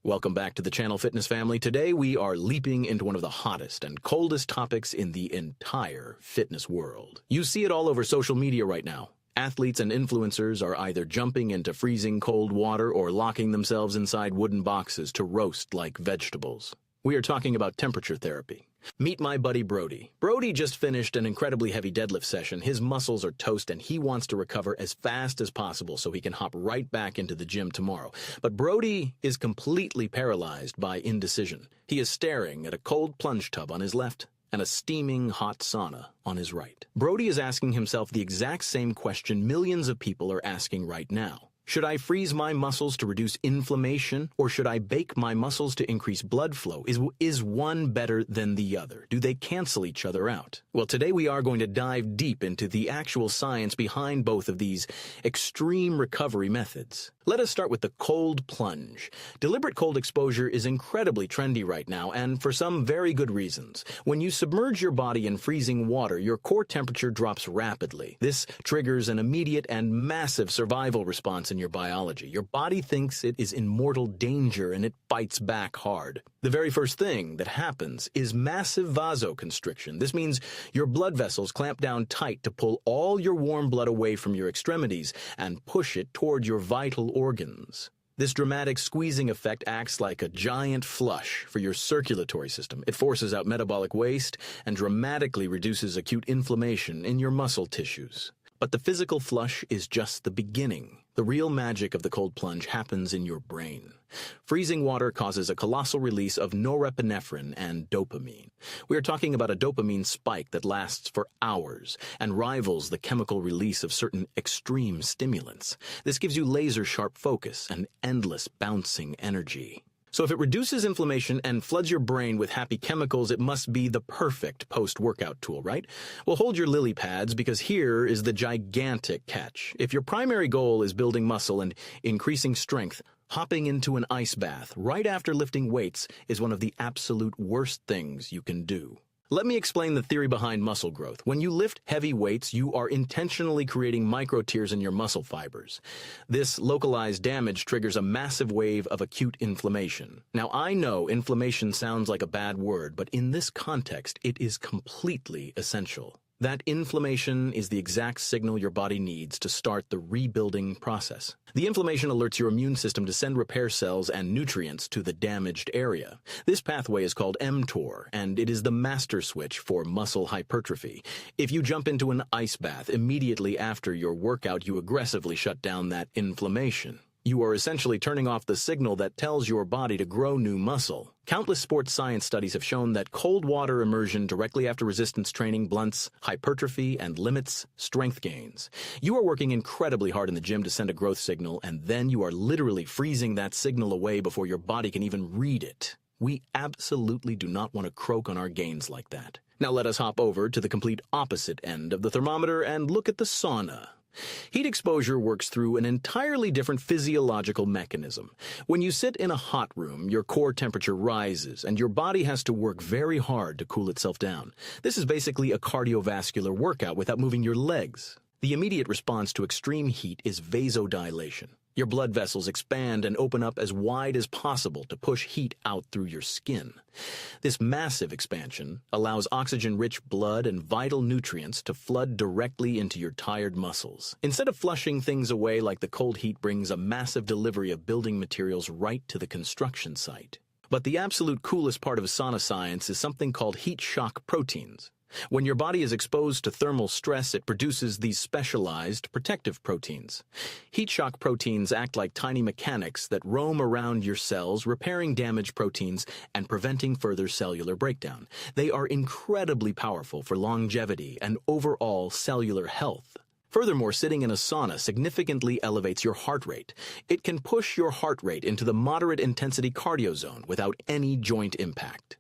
Welcome back to the channel, Fitness Family. Today we are leaping into one of the hottest and coldest topics in the entire fitness world. You see it all over social media right now. Athletes and influencers are either jumping into freezing cold water or locking themselves inside wooden boxes to roast like vegetables. We are talking about temperature therapy. Meet my buddy Brody. Brody just finished an incredibly heavy deadlift session. His muscles are toast and he wants to recover as fast as possible so he can hop right back into the gym tomorrow. But Brody is completely paralyzed by indecision. He is staring at a cold plunge tub on his left and a steaming hot sauna on his right. Brody is asking himself the exact same question millions of people are asking right now. Should I freeze my muscles to reduce inflammation, or should I bake my muscles to increase blood flow? Is one better than the other? Do they cancel each other out? Well, today we are going to dive deep into the actual science behind both of these extreme recovery methods. Let us start with the cold plunge. Deliberate cold exposure is incredibly trendy right now, and for some very good reasons. When you submerge your body in freezing water, your core temperature drops rapidly. This triggers an immediate and massive survival response in your biology. Your body thinks it is in mortal danger and it fights back hard. The very first thing that happens is massive vasoconstriction. This means your blood vessels clamp down tight to pull all your warm blood away from your extremities and push it toward your vital organs. This dramatic squeezing effect acts like a giant flush for your circulatory system. It forces out metabolic waste and dramatically reduces acute inflammation in your muscle tissues. But the physical flush is just the beginning. The real magic of the cold plunge happens in your brain. Freezing water causes a colossal release of norepinephrine and dopamine. We are talking about a dopamine spike that lasts for hours and rivals the chemical release of certain extreme stimulants. This gives you laser-sharp focus and endless bouncing energy. So if it reduces inflammation and floods your brain with happy chemicals, it must be the perfect post-workout tool, right? Well, hold your lily pads, because here is the gigantic catch. If your primary goal is building muscle and increasing strength, hopping into an ice bath right after lifting weights is one of the absolute worst things you can do. Let me explain the theory behind muscle growth. When you lift heavy weights, you are intentionally creating micro tears in your muscle fibers. This localized damage triggers a massive wave of acute inflammation. Now, I know inflammation sounds like a bad word, but in this context, it is completely essential. That inflammation is the exact signal your body needs to start the rebuilding process. The inflammation alerts your immune system to send repair cells and nutrients to the damaged area. This pathway is called mTOR, and it is the master switch for muscle hypertrophy. If you jump into an ice bath immediately after your workout, you aggressively shut down that inflammation. You are essentially turning off the signal that tells your body to grow new muscle. Countless sports science studies have shown that cold water immersion directly after resistance training blunts hypertrophy and limits strength gains. You are working incredibly hard in the gym to send a growth signal, and then you are literally freezing that signal away before your body can even read it. We absolutely do not want to croak on our gains like that. Now let us hop over to the complete opposite end of the thermometer and look at the sauna. Heat exposure works through an entirely different physiological mechanism. When you sit in a hot room, your core temperature rises, and your body has to work very hard to cool itself down. This is basically a cardiovascular workout without moving your legs. The immediate response to extreme heat is vasodilation. Your blood vessels expand and open up as wide as possible to push heat out through your skin. This massive expansion allows oxygen-rich blood and vital nutrients to flood directly into your tired muscles. Instead of flushing things away like the cold heat brings a massive delivery of building materials right to the construction site. But the absolute coolest part of sauna science is something called heat shock proteins. When your body is exposed to thermal stress, it produces these specialized protective proteins. Heat shock proteins act like tiny mechanics that roam around your cells, repairing damaged proteins and preventing further cellular breakdown. They are incredibly powerful for longevity and overall cellular health. Furthermore, sitting in a sauna significantly elevates your heart rate. It can push your heart rate into the moderate intensity cardio zone without any joint impact.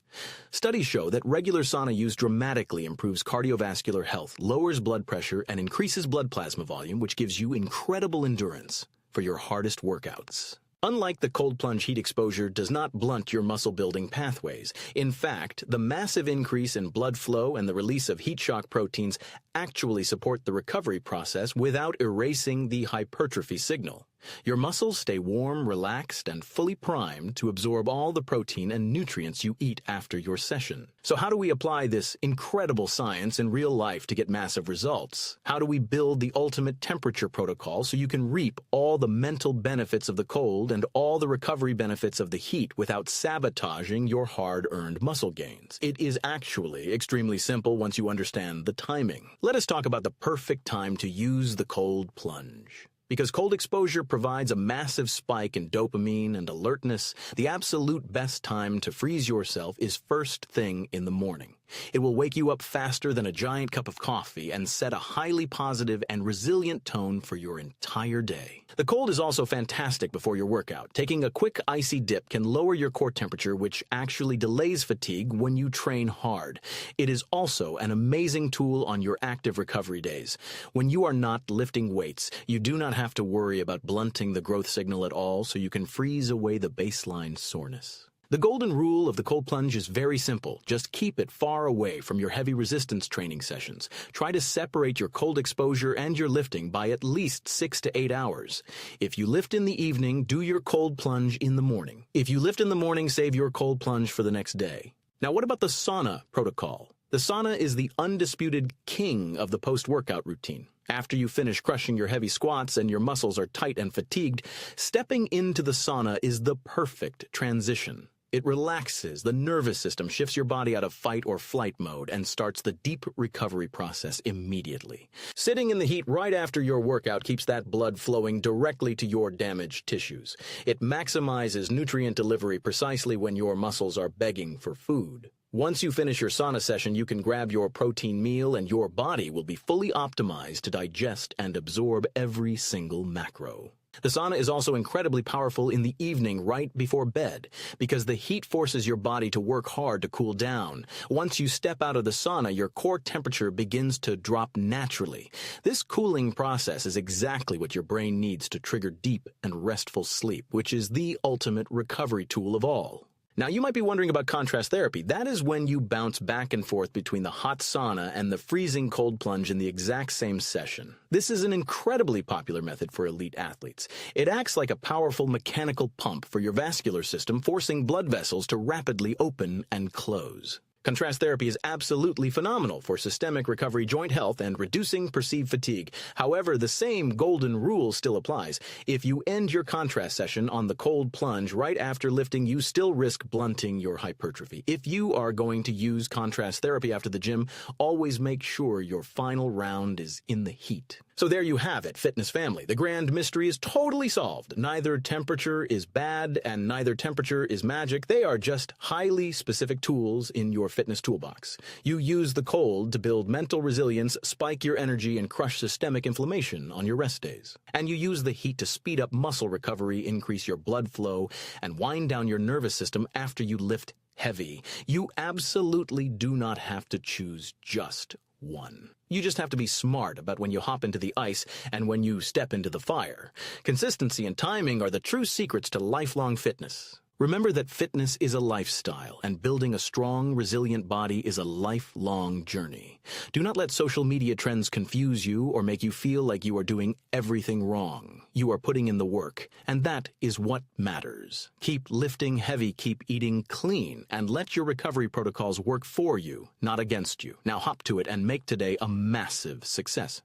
Studies show that regular sauna use dramatically improves cardiovascular health, lowers blood pressure, and increases blood plasma volume, which gives you incredible endurance for your hardest workouts. Unlike the cold plunge, heat exposure does not blunt your muscle-building pathways. In fact, the massive increase in blood flow and the release of heat shock proteins actually support the recovery process without erasing the hypertrophy signal. Your muscles stay warm, relaxed, and fully primed to absorb all the protein and nutrients you eat after your session. So how do we apply this incredible science in real life to get massive results? How do we build the ultimate temperature protocol so you can reap all the mental benefits of the cold and all the recovery benefits of the heat without sabotaging your hard-earned muscle gains? It is actually extremely simple once you understand the timing. Let us talk about the perfect time to use the cold plunge. Because cold exposure provides a massive spike in dopamine and alertness, the absolute best time to freeze yourself is first thing in the morning. It will wake you up faster than a giant cup of coffee and set a highly positive and resilient tone for your entire day. The cold is also fantastic before your workout. Taking a quick icy dip can lower your core temperature, which actually delays fatigue when you train hard. It is also an amazing tool on your active recovery days. When you are not lifting weights, you do not have to worry about blunting the growth signal at all, so you can freeze away the baseline soreness. The golden rule of the cold plunge is very simple. Just keep it far away from your heavy resistance training sessions. Try to separate your cold exposure and your lifting by at least 6 to 8 hours. If you lift in the evening, do your cold plunge in the morning. If you lift in the morning, save your cold plunge for the next day. Now, what about the sauna protocol? The sauna is the undisputed king of the post-workout routine. After you finish crushing your heavy squats and your muscles are tight and fatigued, stepping into the sauna is the perfect transition. It relaxes the nervous system, shifts your body out of fight or flight mode, and starts the deep recovery process immediately. Sitting in the heat right after your workout keeps that blood flowing directly to your damaged tissues. It maximizes nutrient delivery precisely when your muscles are begging for food. Once you finish your sauna session, you can grab your protein meal and your body will be fully optimized to digest and absorb every single macro. The sauna is also incredibly powerful in the evening right before bed because the heat forces your body to work hard to cool down. Once you step out of the sauna, your core temperature begins to drop naturally. This cooling process is exactly what your brain needs to trigger deep and restful sleep, which is the ultimate recovery tool of all. Now, you might be wondering about contrast therapy. That is when you bounce back and forth between the hot sauna and the freezing cold plunge in the exact same session. This is an incredibly popular method for elite athletes. It acts like a powerful mechanical pump for your vascular system, forcing blood vessels to rapidly open and close. Contrast therapy is absolutely phenomenal for systemic recovery, joint health, and reducing perceived fatigue. However, the same golden rule still applies. If you end your contrast session on the cold plunge right after lifting, you still risk blunting your hypertrophy. If you are going to use contrast therapy after the gym, always make sure your final round is in the heat. So there you have it, fitness family. The grand mystery is totally solved. Neither temperature is bad and neither temperature is magic. They are just highly specific tools in your fitness toolbox. You use the cold to build mental resilience, spike your energy, and crush systemic inflammation on your rest days. And you use the heat to speed up muscle recovery, increase your blood flow, and wind down your nervous system after you lift heavy. You absolutely do not have to choose just one. You just have to be smart about when you hop into the ice and when you step into the fire. Consistency and timing are the true secrets to lifelong fitness. Remember that fitness is a lifestyle, and building a strong, resilient body is a lifelong journey. Do not let social media trends confuse you or make you feel like you are doing everything wrong. You are putting in the work, and that is what matters. Keep lifting heavy, keep eating clean, and let your recovery protocols work for you, not against you. Now hop to it and make today a massive success.